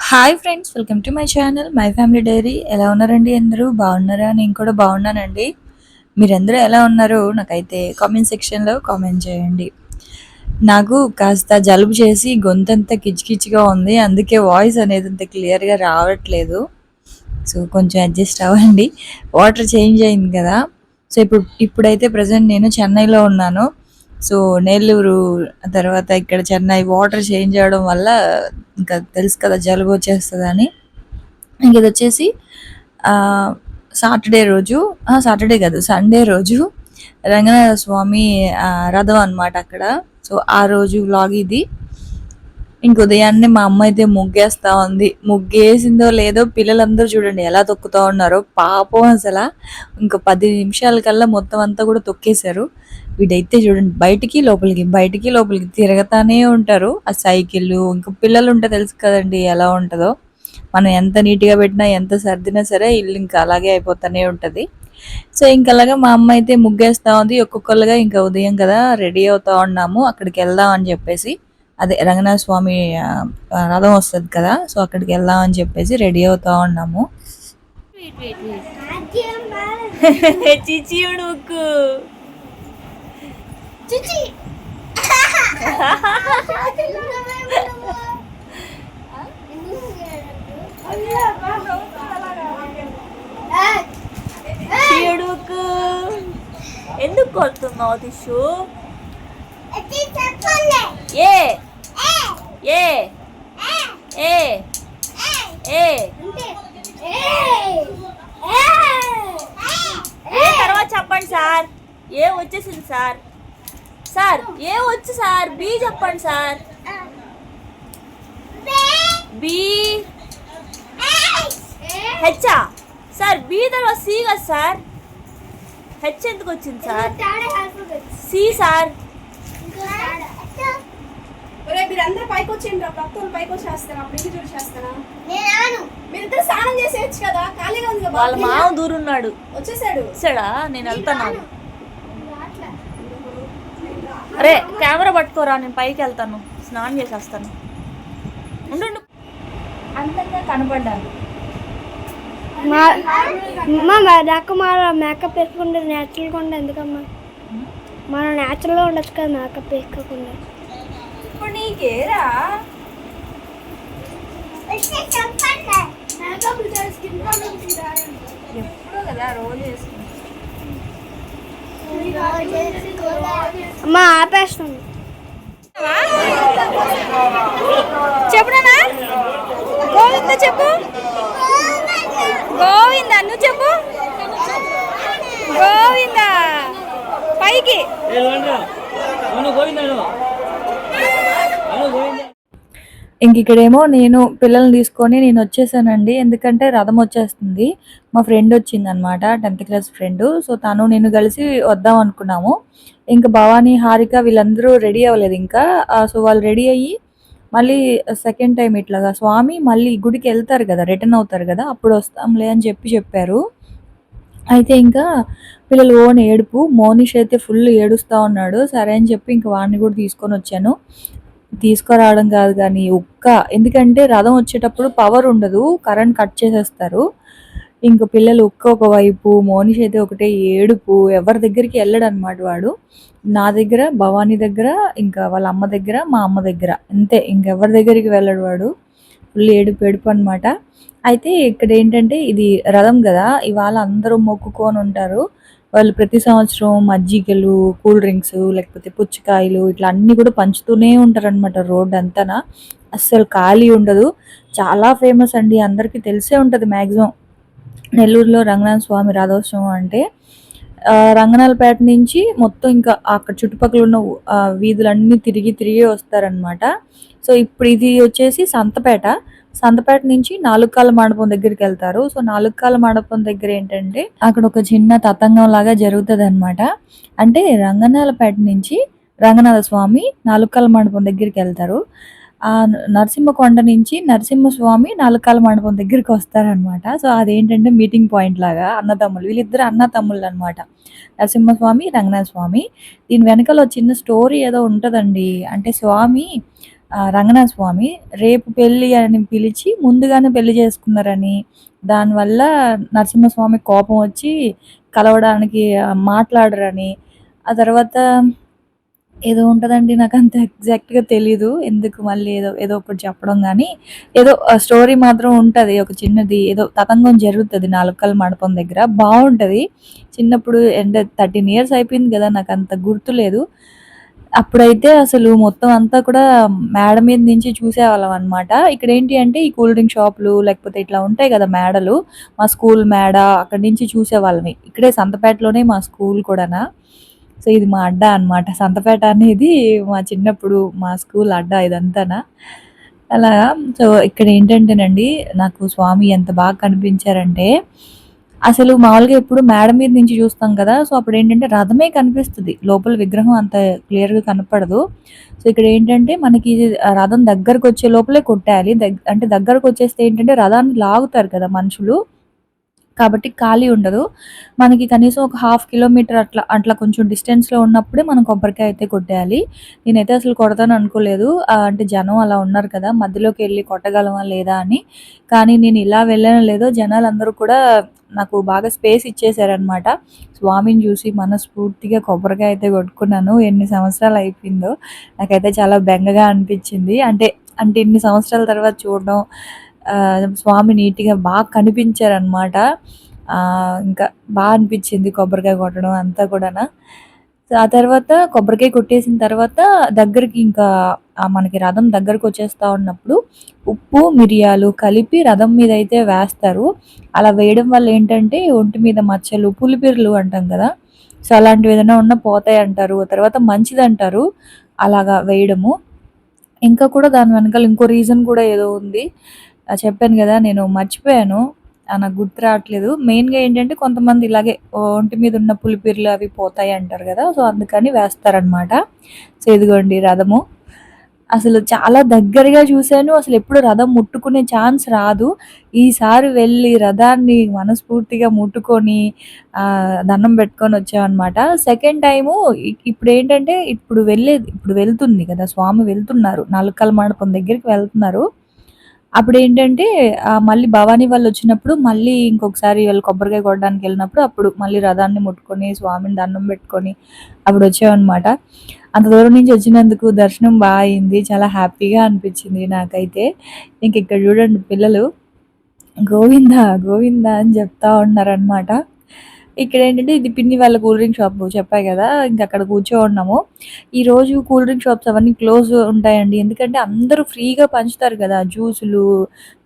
Hi friends, welcome to my channel my family dairy. ఎలా ఉన్నారండి? అందరూ బాగున్నారా? నేను కూడా బాగున్నానండి. మీరందరూ ఎలా ఉన్నారో నాకైతే కామెంట్ సెక్షన్లో కామెంట్ చేయండి. నాకు కాస్త జలుబు చేసి గొంతంతా కిచ్కిచ్చిగా ఉంది, అందుకే వాయిస్ అనేది అంత క్లియర్గా రావట్లేదు. సో కొంచెం అడ్జస్ట్ అవ్వండి. వాటర్ చేంజ్ అయింది కదా. సో ఇప్పుడైతే ప్రజెంట్ నేను చెన్నైలో ఉన్నాను. సో నెల్లూరు తర్వాత ఇక్కడ చెన్నై వాటర్ చేంజ్ అవ్వడం వల్ల ఇంకా తెలుసు కదా జలుబు వచ్చేస్తుందని. ఇంక ఇది వచ్చేసి సాటర్డే రోజు, సాటర్డే కాదు సండే రోజు రంగనాథ స్వామి రథం అనమాట అక్కడ. సో ఆ రోజు వ్లాగ్ ఇది. ఇంక ఉదయాన్నే మా అమ్మ అయితే ముగ్గేస్తా ఉంది. ముగ్గేసిందో లేదో పిల్లలందరూ చూడండి ఎలా తొక్కుతా ఉన్నారో పాపం. అసలు ఇంకా 10 నిమిషాల కల్లా మొత్తం అంతా కూడా తొక్కేశారు. వీడైతే చూడండి బయటికి లోపలికి తిరగతానే ఉంటారు. ఆ సైకిల్ ఇంకా పిల్లలు ఉంటే తెలుసు కదండి ఎలా ఉంటుందో. మనం ఎంత నీట్గా పెట్టినా ఎంత సర్దినా సరే ఇల్లు ఇంకా అలాగే అయిపోతూనే ఉంటుంది. సో ఇంక అలాగా మా అమ్మ అయితే ముగ్గేస్తా ఉంది. ఒక్కొక్కరుగా ఇంకా ఉదయం కదా రెడీ అవుతా ఉన్నాము అక్కడికి వెళ్దాం అని చెప్పేసి. అదే రంగనాథ స్వామి రథం వస్తుంది కదా, సో అక్కడికి వెళ్దాం అని చెప్పేసి రెడీ అవుతా ఉన్నాము. ఎందుకు కొడుతున్నావు తిషు? ఏ ఏ ఏ ఏ ఏ తర్వాత చెప్పండి సార్. ఏ వచ్చేసింది సార్. సార్ ఏ వచ్చు సార్. బి చెప్పండి సార్. బి హెచ్చా సార్. బి తర్వాత సి కదా సార్. హెచ్ ఎందుకు వచ్చింది సార్? C sir. మీరందరూ పైకి వచ్చిండ్రు, భక్తులు పైకి వచ్చేస్తారా? అప్పుడు ఇంటి చూసి చేస్తారా? మీరిద్దరు స్నానం చేసేయచ్చు కదా, ఖాళీగా ఉంది కదా. వాళ్ళ మామ దూరున్నాడు, వచ్చేసాడా? నేను వెళ్తాను. అరే కెమెరా పట్టుకోరా, నేను పైకి వెళ్తాను, స్నానం చేసేస్తాను. ఉండు అందంగా కనపడ్డాను. మేకప్ వేసుకుంటే న్యాచురల్గా ఉండే ఎందుకమ్మా? మనం న్యాచురల్గా ఉండొచ్చు కదా మేకప్ వేసుకోకుండా. ఇప్పుడు నీకేరా ఎప్పుడో కదా రోజు వేసుకుంటా. అమ్మా ఆపేస్తుంది. చెప్పునా గోవింద చెప్పు. గోవింద నువ్వు చెప్పు. గోవింద పైకి. ఇంక ఇక్కడేమో నేను పిల్లల్ని తీసుకొని నేను వచ్చేసానండి. ఎందుకంటే రథం వచ్చేస్తుంది. మా ఫ్రెండ్ వచ్చింది అనమాట, 10th క్లాస్ ఫ్రెండ్. సో తను నేను కలిసి వద్దాం అనుకున్నాము. ఇంకా భవానీ, హారిక వీళ్ళందరూ రెడీ అవ్వలేదు ఇంకా. సో వాళ్ళు రెడీ అయ్యి మళ్ళీ సెకండ్ టైం ఇట్లాగా స్వామి మళ్ళీ గుడికి వెళ్తారు కదా, రిటర్న్ అవుతారు కదా, అప్పుడు వస్తాంలే అని చెప్పారు. అయితే ఇంకా పిల్లలు ఓన్ ఏడుపు. మోనిష్ అయితే ఫుల్ ఏడుస్తూ ఉన్నాడు. సరే అని చెప్పి ఇంకా వాడిని కూడా తీసుకొని వచ్చాను. తీసుకురావడం కాదు కానీ ఎందుకంటే రథం వచ్చేటప్పుడు పవర్ ఉండదు, కరెంట్ కట్ చేసేస్తారు. ఇంక పిల్లలు ఒకవైపు, మోనిష్ అయితే ఒకటే ఏడుపు. ఎవరి దగ్గరికి వెళ్ళడు అనమాట వాడు. నా దగ్గర, భవానీ దగ్గర, ఇంకా వాళ్ళ అమ్మ దగ్గర, మా అమ్మ దగ్గర, అంతే. ఇంకెవరి దగ్గరికి వెళ్ళడు వాడు. ఫుల్ ఏడుపు అనమాట. అయితే ఇక్కడ ఏంటంటే ఇది రథం కదా, ఇవాళ అందరూ మొక్కుకొని ఉంటారు. వాళ్ళు ప్రతి సంవత్సరం మజ్జిగలు, కూల్ డ్రింక్స్, లేకపోతే పుచ్చకాయలు ఇట్లా అన్నీ కూడా పంచుతూనే ఉంటారనమాట. రోడ్ అంతా అస్సలు ఖాళీ ఉండదు. చాలా ఫేమస్ అండి, అందరికీ తెలిసే ఉంటుంది మ్యాక్సిమం. నెల్లూరులో రంగనాథ స్వామి రథోత్సవం అంటే రంగనాథపేట నుంచి మొత్తం ఇంకా అక్కడ చుట్టుపక్కల ఉన్న వీధులన్నీ తిరిగి వస్తారనమాట. సో ఇప్పుడు ఇది వచ్చేసి సంతపేట నుంచి 4 కాళ్ళ మండపం దగ్గరికి వెళ్తారు. సో 4 కాళ్ళ మండపం దగ్గర ఏంటంటే అక్కడ ఒక చిన్న తతంగం లాగా జరుగుతుంది అనమాట. అంటే రంగనాథపేట నుంచి రంగనాథ స్వామి 4 కాళ్ళ మండపం దగ్గరికి వెళ్తారు. ఆ నరసింహకొండ నుంచి నరసింహస్వామి 4 కాళ్ళ మండపం దగ్గరికి వస్తారనమాట. సో అదేంటంటే మీటింగ్ పాయింట్ లాగా అన్నదమ్ములు, వీళ్ళిద్దరు అన్నదమ్ములు అనమాట, నరసింహస్వామి, రంగనాథ స్వామి. దీని వెనకాల చిన్న స్టోరీ ఏదో ఉంటుందండి. అంటే స్వామి రంగనాథ స్వామి రేపు పెళ్ళి అని పిలిచి ముందుగానే పెళ్లి చేసుకున్నారని, దానివల్ల నరసింహస్వామి కోపం వచ్చి కలవడానికి మాట్లాడరని, ఆ తర్వాత ఏదో ఉంటదండి. నాకంత ఎగ్జాక్ట్‌గా తెలీదు. ఎందుకు మళ్ళీ ఏదో ఏదో ఒకటి చెప్పడం గానీ, ఏదో స్టోరీ మాత్రం ఉంటది. ఒక చిన్నది ఏదో తతంగం జరుగుతది నాలుకల మండపం దగ్గర. బావుంటది. చిన్నప్పుడు అంటే 13 ఇయర్స్ అయిపోయింది గదా! నాకంత గుర్తులేదు. అప్పుడైతే అసలు మొత్తం అంతా కూడా మేడ మీద నుంచి చూసేవాళ్ళం అనమాట. ఇక్కడేంటి అంటే ఈ కూల్ డ్రింక్ షాపులు లేకపోతే ఇట్లా ఉంటాయి గదా! మేడలు. మా స్కూల్ మేడ అక్కడి నుంచి చూసేవాళ్ళమి. ఇక్కడే సంతపేటలోనే మా స్కూల్ కూడానా. సో, ఇది మా అడ్డా అనమాట. సంతపేట అనేది మా చిన్నప్పుడు మా స్కూల్ అడ్డా ఇదంతానా. అలాగా సో, ఇక్కడేంటంటేనండి నాకు స్వామి ఎంత బాగా కనిపించారంటే, అసలు మామూలుగా ఎప్పుడు మేడ మీద నుంచి చూస్తాం కదా! సో, అప్పుడేంటంటే రథమే కనిపిస్తది. లోపల విగ్రహం అంత క్లియర్‌గా కనపడదు. సో, ఇక్కడేంటంటే మనకి రథం దగ్గరకొచ్చే లోపలే కొట్టేయాలి. అంటే దగ్గరకొచ్చేస్తే ఏంటంటే రథాన్ని లాగుతారు కదా మనుషులు. కాబట్టి ఖాళీ ఉండదు. మనకి కనీసం ఒక హాఫ్ కిలోమీటర్ అట్లా, అట్లా కొంచెం డిస్టెన్స్‌లో ఉన్నప్పుడే మనం కొబ్బరికాయ అయితే కొట్టేయాలి. నేనైతే అసలు కొడతాను అనుకోలేదు. అంటే జనం అలా ఉన్నారు కదా! మధ్యలోకెళ్ళి కొట్టగలమా లేదా అని. కానీ నేను ఇలా వెళ్ళానో లేదో జనాలందరూ కూడా నాకు బాగా స్పేస్ ఇచ్చేసారనమాట. స్వామిని చూసి మనస్ఫూర్తిగా కొబ్బరికాయ అయితే కొట్టుకున్నాను. ఎన్ని సంవత్సరాలు అయిపోయిందో. నాకైతే చాలా బెంగగా అనిపించింది. అంటే అంటే ఇన్ని సంవత్సరాల తర్వాత చూడడం, స్వామి నీట్‌గా బాగా కనిపించారనమాట. ఇంకా అనిపించింది కొబ్బరికాయ కొట్టడం అంతా కూడానా. సో, ఆ తర్వాత కొబ్బరికాయ కొట్టేసిన తర్వాత దగ్గరికి ఇంకా మనకి రథం దగ్గరకొచ్చేస్తా ఉన్నప్పుడు ఉప్పు, మిరియాలు కలిపి రథం మీదయితే వేస్తారు. అలా వేయడం వల్ల ఏంటంటే ఒంటి మీద మచ్చలు, పులిపిర్లు అంటాం కదా! సో, అలాంటివి ఏదైనా ఉన్నా పోతాయంటారు. తర్వాత మంచిదంటారు అలాగా వేయడము. ఇంకా కూడా దాని వెనకాల ఇంకో రీజన్ కూడా ఏదో ఉంది. చెప్పాను గదా! నేను మర్చిపోయాను. నాకు గుర్తు రావట్లేదు. మెయిన్‌గా ఏంటంటే కొంతమంది ఇలాగే ఒంటి మీద ఉన్న పులిపిర్లు అవి పోతాయి అంటారు గదా! సో, అందుకని వేస్తారనమాట. సో, ఇదిగోండి రథము. అసలు చాలా దగ్గరగా చూసాను. అసలెప్పుడు రథం ముట్టుకునే ఛాన్స్ రాదు. ఈసారి వెళ్ళి రథాన్ని మనస్ఫూర్తిగా ముట్టుకొని దండం పెట్టుకొని వచ్చామనమాట. సెకండ్ టైము ఇప్పుడేంటంటే ఇప్పుడు వెళ్తుంది కదా! స్వామి వెళ్తున్నారు. నలకల మండపం దగ్గరికి వెళ్తున్నారు. అప్పుడేంటంటే మళ్ళీ భవానీ వాళ్ళొచ్చినప్పుడు మళ్ళీ ఇంకొకసారి వాళ్ళు కొబ్బరికాయ కొట్టడానికెళ్ళినప్పుడు అప్పుడు మళ్ళీ రథాన్ని ముట్టుకొని, స్వామిని దండం పెట్టుకొని అప్పుడొచ్చామనమాట. అంత దూరం నుంచి వచ్చినందుకు దర్శనం అయింది. చాలా హ్యాపీగా అనిపిచ్చింది నాకైతే. ఇంకిక్కడ చూడండి పిల్లలు గోవింద, గోవింద అని చెప్తా ఉన్నారనమాట. ఇక్కడేంటంటే ఇది పిన్ని వాళ్ళ కూల్ డ్రింక్ షాపు చెప్పా గదా! ఇంకక్కడ కూర్చోనున్నాము. ఈరోజు కూల్ డ్రింక్ షాప్స్ అవన్నీ క్లోజ్ ఉంటాయండి. ఎందుకంటే అందరూ ఫ్రీగా పంచుతారు గదా! జ్యూసులు,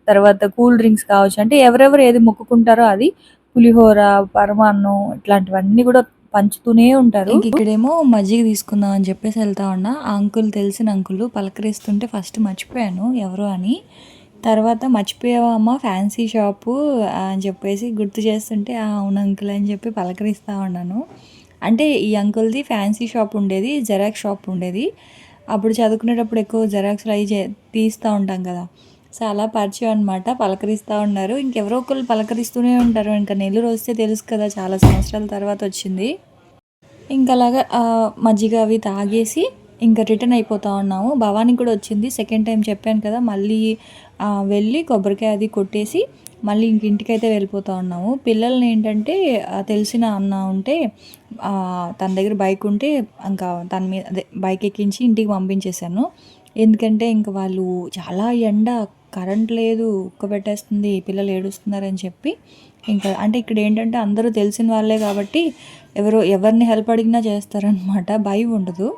తర్వాత కూల్ డ్రింక్స్ కావచ్చు. అంటే ఎవరెవరు ఏది మొక్కుకుంటారో అది పులిహోర, పరమాన్నం ఇట్లాంటివన్నీ గూడా పంచుతూనే ఉంటారు. ఇక్కడేమో మజ్జిగ తీసుకుందాం అని చెప్పేసి వెళ్తా ఉన్నా. ఆ అంకుల్ తెలిసిన అంకుల్ పలకరిస్తుంటే ఫస్ట్ మర్చిపోయాను ఎవరో అని. తర్వాత "మర్చిపోయావా అమ్మ ఫ్యాన్సీ షాపు" అని చెప్పేసి గుర్తు చేస్తుంటే, అవును అంకుల్" అని చెప్పి పలకరిస్తా ఉన్నాను. అంటే ఈ అంకుల్‌ది ఫ్యాన్సీ షాప్ ఉండేది. జెరాక్స్ షాప్ ఉండేది. అప్పుడు చదువుకునేటప్పుడు ఎక్కువ జెరాక్స్‌లు అయి తీస్తా ఉంటాం కదా! సో, అలా పరిచయం అనమాట. పలకరిస్తా ఉన్నారు. ఇంకెవరో ఒకళ్ళు పలకరిస్తూనే ఉంటారు. ఇంకా నెల్లూరు వస్తే తెలుసు కదా! చాలా సంవత్సరాల తర్వాత వచ్చింది. ఇంకలాగా మజ్జిగ అవి తాగేసి ఇంకా రిటర్న్ అయిపోతా ఉన్నాము. భవానీ కూడా వచ్చింది. సెకండ్ టైం చెప్పాను కదా! మళ్ళీ వెళ్ళి కొబ్బరికాయ అది కొట్టేసి మళ్ళీ ఇంక ఇంటికైతే వెళ్ళిపోతా ఉన్నాము. పిల్లల్ని ఏంటంటే తెలిసిన అన్న ఉంటే తన దగ్గర బైక్ ఉంటే ఇంకా తన మీద అదే బైక్ ఎక్కించి ఇంటికి పంపించేశాను. ఎందుకంటే ఇంక వాళ్ళు చాలా ఎండ, కరెంట్ లేదు, ఉక్కబెట్టేస్తుంది, పిల్లలు ఏడుస్తున్నారని చెప్పి ఇంకా అంటే ఇక్కడేంటంటే అందరూ తెలిసిన వాళ్ళే కాబట్టి ఎవరిని హెల్ప్ అడిగినా చేస్తారనమాట. భయం ఉండదు.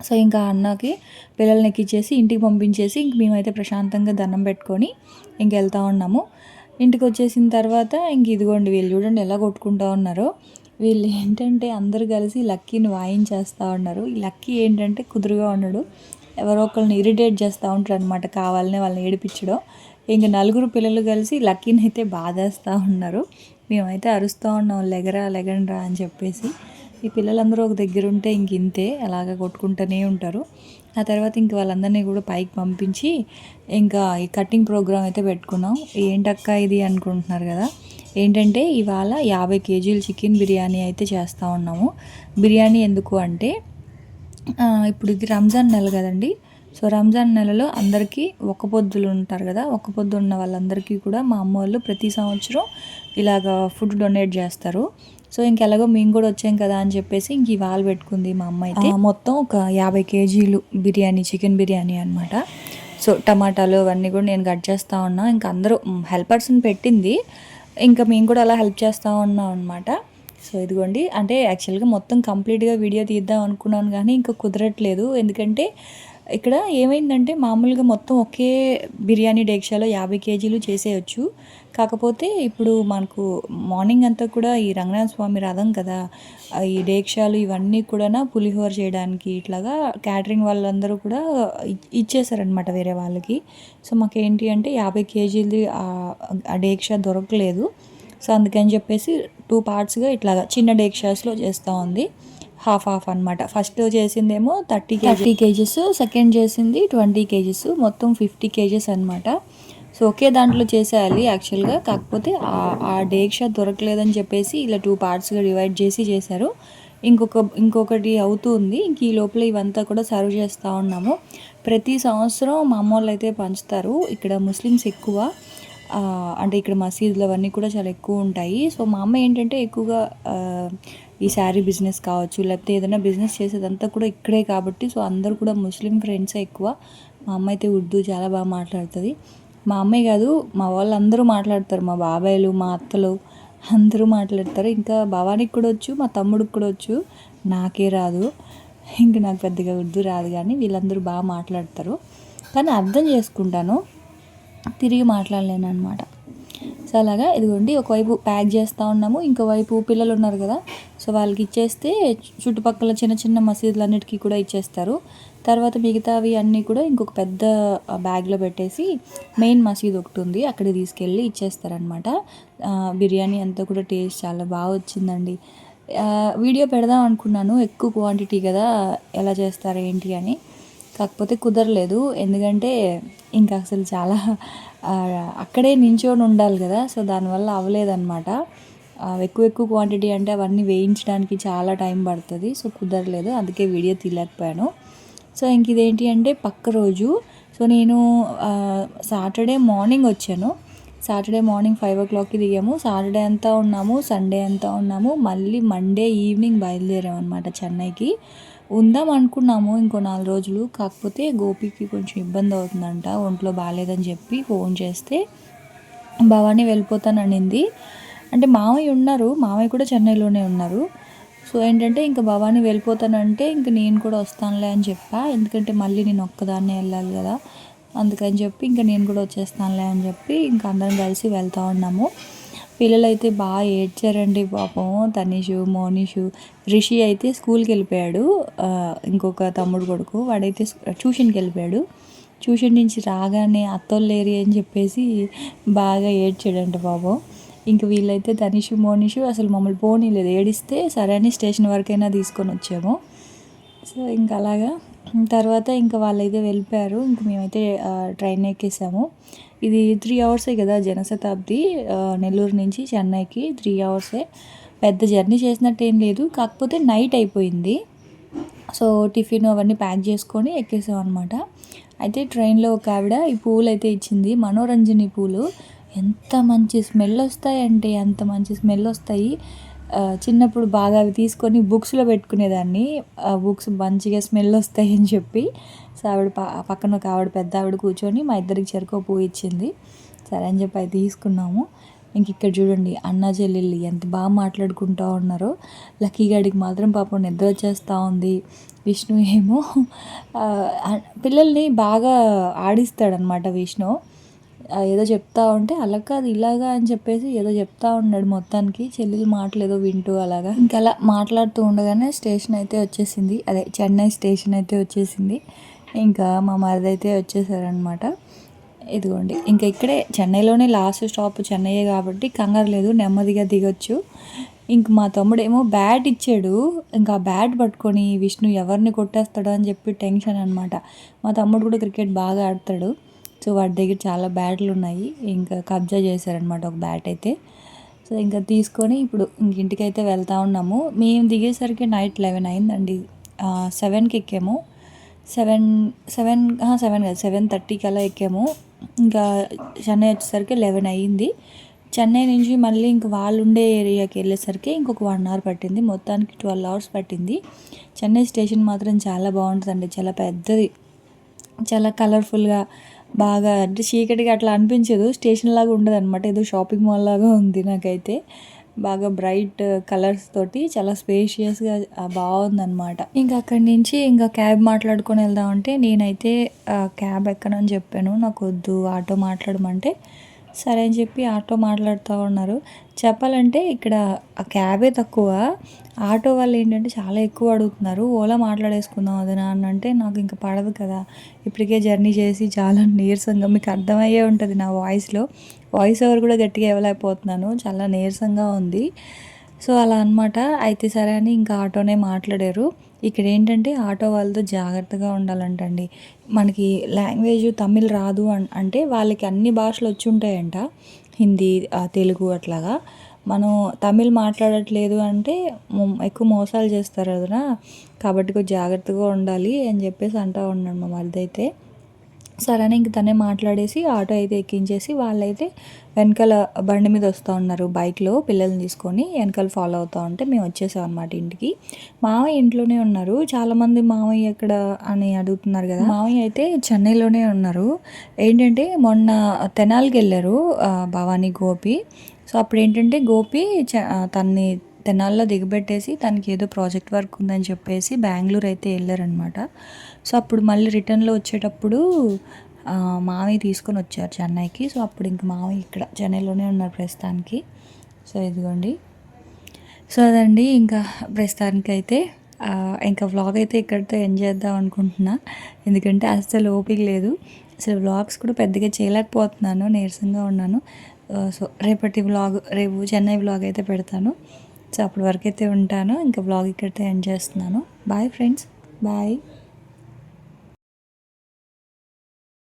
సో, ఇంకా అన్నకి పిల్లల్ని ఎక్కించేసి ఇంటికి పంపించేసి ఇంక మేమైతే ప్రశాంతంగా దండం పెట్టుకొని ఇంకెళ్తా ఉన్నాము. ఇంటికొచ్చేసిన తర్వాత ఇంక ఇదిగోండి వీళ్ళు చూడండి ఎలా కొట్టుకుంటా ఉన్నారో. వీళ్ళు ఏంటంటే అందరూ కలిసి లక్కీని వాయించేస్తా ఉన్నారు. ఈ లక్కీ ఏంటంటే కుదురుగా ఉండడు. ఎవరో ఒకళ్ళని ఇరిటేట్ చేస్తూ ఉంటారనమాట కావాలనే వాళ్ళని ఏడిపించడం. ఇంక నలుగురు పిల్లలు కలిసి లక్కీని అయితే బాధేస్తూ ఉన్నారు. మేమైతే అరుస్తూ ఉన్నాం లెగరా లెగండ్రా అని చెప్పేసి. ఈ పిల్లలందరూ ఒక దగ్గర ఉంటే ఇంక ఇంతే అలాగ కొట్టుకుంటూనే ఉంటారు. ఆ తర్వాత ఇంక వాళ్ళందరినీ కూడా పైకి పంపించి ఇంకా ఈ కటింగ్ ప్రోగ్రామ్ అయితే పెట్టుకున్నాం. ఏంటక్క ఇది అనుకుంటున్నారు కదా! ఏంటంటే ఇవాళ 50 కేజీలు చికెన్ బిర్యానీ అయితే చేస్తూ ఉన్నాము. బిర్యానీ ఎందుకు అంటే ఇప్పుడు ఇది రంజాన్ నెల కదండి. సో రంజాన్ నెలలో అందరికీ ఒక్క పొద్దులు ఉంటారు కదా, ఒక్క పొద్దు ఉన్న వాళ్ళందరికీ కూడా మా అమ్మ వాళ్ళు ప్రతి సంవత్సరం ఇలాగ ఫుడ్ డొనేట్ చేస్తారు. సో ఇంకెలాగో మేము కూడా వచ్చాం కదా అని చెప్పేసి ఇంక ఇవాళ పెట్టుకుంది మా అమ్మ అయితే. మొత్తం ఒక 50 కేజీలు బిర్యానీ, చికెన్ బిర్యానీ అనమాట. సో టమాటాలు అవన్నీ కూడా నేను కట్ చేస్తూ ఉన్నా. ఇంకా అందరూ హెల్పర్స్ని పెట్టింది, ఇంకా మేము కూడా అలా హెల్ప్ చేస్తూ ఉన్నాం అనమాట. సో ఇదిగోండి, అంటే యాక్చువల్గా మొత్తం కంప్లీట్గా వీడియో తీద్దాం అనుకున్నాను కానీ ఇంకా కుదరట్లేదు. ఎందుకంటే ఇక్కడ ఏమైందంటే మామూలుగా మొత్తం ఒకే బిర్యానీ డేక్షాలో 50 కేజీలు చేసేయచ్చు. కాకపోతే ఇప్పుడు మనకు మార్నింగ్ అంతా కూడా ఈ రంగనాథ స్వామి రథం కదా, ఈ డేక్షాలు ఇవన్నీ కూడా పులిహోర చేయడానికి ఇట్లాగా క్యాటరింగ్ వాళ్ళందరూ కూడా ఇచ్చేసారనమాట వేరే వాళ్ళకి. సో మాకేంటి అంటే 50 కేజీలది ఆ డేక్షా దొరకలేదు. సో అందుకని చెప్పేసి 2 పార్ట్స్గా ఇట్లాగా చిన్న డేక్షాస్లో చేస్తూ ఉంది. హాఫ్ అనమాట. ఫస్ట్ చేసిందేమో 30 కేజెస్, సెకండ్ చేసింది 20 కేజెస్, మొత్తం 50 కేజెస్ అనమాట. సో ఒకే దాంట్లో చేసేయాలి యాక్చువల్గా, కాకపోతే ఆ డేక్షా దొరకలేదని చెప్పేసి ఇలా 2 పార్ట్స్గా డివైడ్ చేసి చేశారు. ఇంకొకటి అవుతుంది. ఇంక ఈ లోపల ఇవంతా కూడా సర్వ్ చేస్తూ ఉన్నాము. ప్రతి సంవత్సరం మా అమ్మ వాళ్ళు అయితే పంచుతారు. ఇక్కడ ముస్లిమ్స్ ఎక్కువ, అంటే ఇక్కడ మసీదులు అవన్నీ కూడా చాలా ఎక్కువ ఉంటాయి. సో మా అమ్మ ఏంటంటే ఎక్కువగా ఈ శారీ బిజినెస్ కావచ్చు, లేకపోతే ఏదైనా బిజినెస్ చేసేదంతా కూడా ఇక్కడే కాబట్టి సో అందరూ కూడా ముస్లిం ఫ్రెండ్సే ఎక్కువ. మా అమ్మ అయితే ఉర్దూ చాలా బాగా మాట్లాడుతుంది. మా అమ్మే కాదు, మా వాళ్ళు అందరూ మాట్లాడతారు. మా బాబాయ్లు, మా అత్తలు అందరూ మాట్లాడతారు. ఇంకా భవానికి కూడా వచ్చు, మా తమ్ముడికి కూడా వచ్చు, నాకే రాదు. ఇంక నాకు పెద్దగా ఉర్దూ రాదు, కానీ వీళ్ళందరూ బాగా మాట్లాడతారు. కానీ అర్థం చేసుకుంటాను, తిరిగి మాట్లాడలేను అనమాట. సో అలాగా ఇదిగోండి, ఒకవైపు ప్యాక్ చేస్తూ ఉన్నాము, ఇంకోవైపు పిల్లలు ఉన్నారు కదా, సో వాళ్ళకి ఇచ్చేస్తే చుట్టుపక్కల చిన్న చిన్న మసీదులన్నిటికీ కూడా ఇచ్చేస్తారు. తర్వాత మిగతావి అన్నీ కూడా ఇంకొక పెద్ద బ్యాగ్లో పెట్టేసి మెయిన్ మసీద్ ఒకటి ఉంది, అక్కడికి తీసుకెళ్ళి ఇచ్చేస్తారనమాట. బిర్యానీ అంతా కూడా టేస్ట్ చాలా బాగా వచ్చిందండి. వీడియో పెడదాం అనుకున్నాను, ఎక్కువ క్వాంటిటీ కదా, ఎలా చేస్తారు ఏంటి అని, కాకపోతే కుదరలేదు. ఎందుకంటే ఇంకా అసలు చాలా అక్కడే నించొని ఉండాలి కదా, సో దానివల్ల అవ్వలేదన్నమాట. ఎక్కువ క్వాంటిటీ అంటే అవన్నీ వేయించడానికి చాలా టైం పడుతుంది, సో కుదరలేదు, అందుకే వీడియో తీయలేకపోయాను. సో ఇంక ఇదేంటి అంటే పక్క రోజు, సో నేను సాటర్డే మార్నింగ్ వచ్చాను. సాటర్డే మార్నింగ్ 5 o'clockకి దిగాము. సాటర్డే అంతా ఉన్నాము, సండే అంతా ఉన్నాము, మళ్ళీ మండే ఈవినింగ్ బయలుదేరాము అనమాట చెన్నైకి. ఉందాం అనుకున్నాము ఇంకో 4 రోజులు, కాకపోతే గోపికి కొంచెం ఇబ్బంది అవుతుందంట, ఒంట్లో బాగాలేదని చెప్పి ఫోన్ చేస్తే భవానీ వెళ్ళిపోతాననింది. అంటే మామయ్య ఉన్నారు, మామయ్య కూడా చెన్నైలోనే ఉన్నారు. సో ఏంటంటే ఇంకా భవానీ వెళ్ళిపోతానంటే ఇంక నేను కూడా వస్తానులే అని చెప్పా, ఎందుకంటే మళ్ళీ నేను ఒక్కదాన్నే వెళ్ళాలి కదా, అందుకని చెప్పి ఇంకా నేను కూడా వచ్చేస్తానులే అని చెప్పి ఇంకా అందరం కలిసి వెళ్తూ ఉన్నాము. పిల్లలు అయితే బాగా ఏడ్చారండి పాపం. తనీషు, మోనిషు, రిషి అయితే స్కూల్కి వెళ్ళిపోయాడు. ఇంకొక తమ్ముడు కొడుకు వాడైతే ట్యూషన్కి వెళ్ళిపోయాడు. ట్యూషన్ నుంచి రాగానే అత్తోళ్ళు లేరు అని చెప్పేసి బాగా ఏడ్చాడంట పాపం. ఇంక వీళ్ళైతే తనీషు, మోనిషు అసలు మమ్మల్ని పోనీలేదు, ఏడిస్తే సరే అని స్టేషన్ వరకైనా తీసుకొని వచ్చాము. సో ఇంకా అలాగా తర్వాత ఇంకా వాళ్ళైతే వెళ్ళిపోయారు. ఇంక మేమైతే ట్రైన్ ఎక్కేసాము. ఇది 3 hours కదా జనశతాబ్ది, నెల్లూరు నుంచి చెన్నైకి 3 hours. పెద్ద జర్నీ చేసినట్టు ఏం లేదు, కాకపోతే నైట్ అయిపోయింది. సో టిఫిన్ అవన్నీ ప్యాక్ చేసుకొని ఎక్కేసాం అనమాట. అయితే ట్రైన్లో ఒక ఆవిడ ఈ పూలు అయితే ఇచ్చింది, మనోరంజని పూలు. ఎంత మంచి స్మెల్ వస్తాయంటే అంత మంచి స్మెల్ వస్తాయి. చిన్నప్పుడు బాగా అవి తీసుకొని బుక్స్లో పెట్టుకునేదాన్ని, బుక్స్ మంచిగా స్మెల్ వస్తాయి అని చెప్పి. సో ఆవిడ పక్కన ఒక ఆవిడ, పెద్ద ఆవిడ కూర్చొని మా ఇద్దరికి చెరుకో పువ్వు ఇచ్చింది. సరే అని చెప్పి అది తీసుకున్నాము. ఇంక ఇక్కడ చూడండి అన్నా చెల్లెళ్ళు ఎంత బాగా మాట్లాడుకుంటూ ఉన్నారో. లక్కీ గాడికి మాత్రం పాపం నిద్ర వచ్చేస్తూ ఉంది. విష్ణు ఏమో పిల్లల్ని బాగా ఆడిస్తాడనమాట విష్ణు. ఏదో చెప్తా ఉంటే అలా కాదు ఇలాగా అని చెప్పేసి ఏదో చెప్తా ఉన్నాడు. మొత్తానికి చెల్లెలు మాటలు ఏదో వింటూ అలాగా ఇంకా అలా మాట్లాడుతూ ఉండగానే స్టేషన్ అయితే వచ్చేసింది, అదే చెన్నై స్టేషన్ అయితే వచ్చేసింది. ఇంకా మా మరిది అయితే వచ్చేసారనమాట. ఇదిగోండి ఇంకా ఇక్కడే చెన్నైలోనే లాస్ట్ స్టాప్ చెన్నైయే కాబట్టి కంగారు లేదు, నెమ్మదిగా దిగొచ్చు. ఇంక మా తమ్ముడేమో బ్యాట్ ఇచ్చాడు, ఇంకా బ్యాట్ పట్టుకొని విష్ణు ఎవరిని కొట్టేస్తాడో అని చెప్పి టెన్షన్ అనమాట. మా తమ్ముడు కూడా క్రికెట్ బాగా ఆడతాడు, సో వాడి దగ్గర చాలా బ్యాట్లు ఉన్నాయి. ఇంకా కబ్జా చేశారనమాట ఒక బ్యాట్ అయితే. సో ఇంకా తీసుకొని ఇప్పుడు ఇంటికైతే వెళ్తూ ఉన్నాము. మేము దిగేసరికి నైట్ 11 అయిందండి. 7కి ఎక్కాము. సెవెన్ సెవెన్ సెవెన్ కాదు 7:30కి అలా ఎక్కాము. ఇంకా చెన్నై వచ్చేసరికి 11 అయ్యింది. చెన్నై నుంచి మళ్ళీ ఇంక వాళ్ళు ఉండే ఏరియాకి వెళ్ళేసరికి ఇంకొక 1 అవర్ పట్టింది. మొత్తానికి 12 అవర్స్ పట్టింది. చెన్నై స్టేషన్ మాత్రం చాలా బాగుంటుందండి, చాలా పెద్దది, చాలా కలర్ఫుల్గా బాగా అంటే చీకటిగా అట్లా అనిపించదు, స్టేషన్ లాగా ఉండదు అనమాట, ఏదో షాపింగ్ మాల్ లాగా ఉంది నాకైతే. బాగా బ్రైట్ కలర్స్ తోటి చాలా స్పేషియస్గా బాగుందన్నమాట. ఇంకా అక్కడి నుంచి ఇంకా క్యాబ్ మాట్లాడుకొని వెళ్దామంటే నేనైతే క్యాబ్ ఎక్కనని చెప్పాను, నాకు వద్దు ఆటో మాట్లాడమంటే సరే అని చెప్పి ఆటో మాట్లాడుతూ ఉన్నారు. చెప్పాలంటే ఇక్కడ ఆ క్యాబే తక్కువ, ఆటో వాళ్ళు ఏంటంటే చాలా ఎక్కువ అడుగుతున్నారు. ఓలా మాట్లాడేసుకుందాం అదనా అని అంటే నాకు ఇంకా పడదు కదా, ఇప్పటికే జర్నీ చేసి చాలా నీరసంగా, మీకు అర్థమయ్యే ఉంటుంది నా వాయిస్ ఓవర్ కూడా గట్టిగా ఇవ్వలేకపోతున్నాను, చాలా నీరసంగా ఉంది. సో అలా అనమాట. అయితే సరే అని ఇంకా ఆటోనే మాట్లాడారు. ఇక్కడ ఏంటంటే ఆటో వాళ్ళతో జాగ్రత్తగా ఉండాలంటండి. మనకి లాంగ్వేజ్ తమిళ్ రాదు అంటే వాళ్ళకి అన్ని భాషలు వచ్చి ఉంటాయంట, హిందీ తెలుగు అట్లాగా. మనం తమిళ్ మాట్లాడట్లేదు అంటే ఎక్కువ మోసాలు చేస్తారు కదా, కాబట్టి కొంచెం జాగ్రత్తగా ఉండాలి అని చెప్పేసి అంటూ ఉన్నాడు మా మరిది అయితే. సరే అని ఇంక తనే మాట్లాడేసి ఆటో అయితే ఎక్కించేసి వాళ్ళైతే వెనకాల బండి మీద వస్తూ ఉన్నారు బైక్లో పిల్లల్ని తీసుకొని, వెనకాల ఫాలో అవుతూ ఉంటే మేము వచ్చేసాం అనమాట ఇంటికి. మామయ్య ఇంట్లోనే ఉన్నారు. చాలామంది మామయ్య ఎక్కడ అని అడుగుతున్నారు కదా, మామయ్య అయితే చెన్నైలోనే ఉన్నారు. ఏంటంటే మొన్న తెనాలికి వెళ్ళారు భవానీ గోపి. సో అప్పుడు ఏంటంటే గోపి తన్ని తెనాల్లో దిగబెట్టేసి తనకి ఏదో ప్రాజెక్ట్ వర్క్ ఉందని చెప్పేసి బెంగళూరు అయితే వెళ్ళారనమాట. సో అప్పుడు మళ్ళీ రిటర్న్లో వచ్చేటప్పుడు మామయ్య తీసుకొని వచ్చారు చెన్నైకి. సో అప్పుడు ఇంక మామయ్య ఇక్కడ చెన్నైలోనే ఉన్నారు ప్రస్తుతానికి. సో ఇదిగోండి. సో అదండి ఇంకా ప్రస్తుతానికి అయితే ఇంకా వ్లాగ్ అయితే ఇక్కడితో ఎండ్ చేద్దాం అనుకుంటున్నా, ఎందుకంటే అస్సలు ఓపిక లేదు, అసలు వ్లాగ్స్ కూడా పెద్దగా చేయలేకపోతున్నాను, నీరసంగా ఉన్నాను. సో రేపు చెన్నై వ్లాగ్ అయితే పెడతాను. సో అప్పటి వరకు అయితే ఉంటాను, ఇంకా వ్లాగ్ ఇక్కడితో ఎండ్ చేస్తున్నాను. Bye friends, bye.